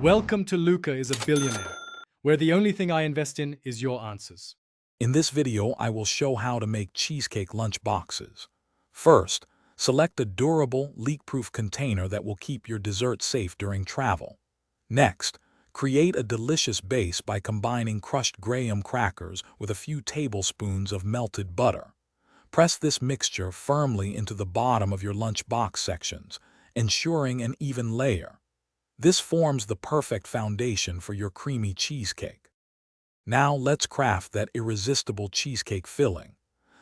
Welcome to Luca is a Billionaire, where the only thing I invest in is your answers. In this video, I will show how to make cheesecake lunch boxes. First, select a durable, leak-proof container that will keep your dessert safe during travel. Next, create a delicious base by combining crushed graham crackers with a few tablespoons of melted butter. Press this mixture firmly into the bottom of your lunch box sections, ensuring an even layer. This forms the perfect foundation for your creamy cheesecake. Now let's craft that irresistible cheesecake filling.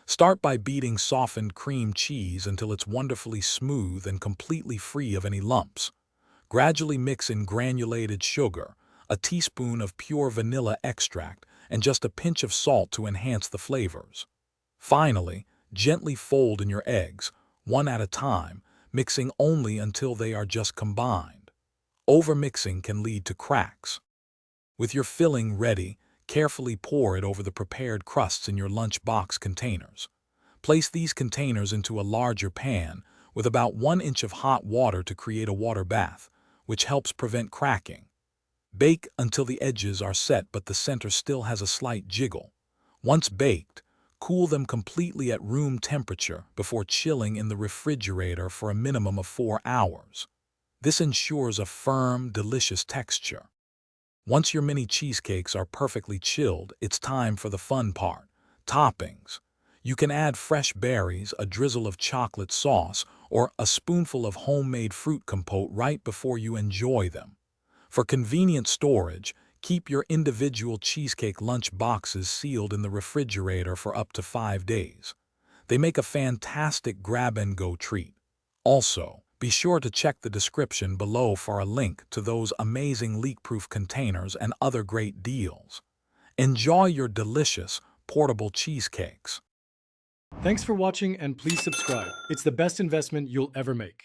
Start by beating softened cream cheese until it's wonderfully smooth and completely free of any lumps. Gradually mix in granulated sugar, a teaspoon of pure vanilla extract, and just a pinch of salt to enhance the flavors. Finally, gently fold in your eggs, one at a time, mixing only until they are just combined. Overmixing can lead to cracks. With your filling ready, carefully pour it over the prepared crusts in your lunch box containers. Place these containers into a larger pan with about 1 inch of hot water to create a water bath, which helps prevent cracking. Bake until the edges are set but the center still has a slight jiggle. Once baked, cool them completely at room temperature before chilling in the refrigerator for a minimum of 4 hours. This ensures a firm, delicious texture. Once your mini cheesecakes are perfectly chilled, it's time for the fun part, toppings. You can add fresh berries, a drizzle of chocolate sauce, or a spoonful of homemade fruit compote right before you enjoy them. For convenient storage, keep your individual cheesecake lunch boxes sealed in the refrigerator for up to 5 days. They make a fantastic grab-and-go treat. Also, be sure to check the description below for a link to those amazing leak-proof containers and other great deals. Enjoy your delicious, portable cheesecakes. Thanks for watching and please subscribe. It's the best investment you'll ever make.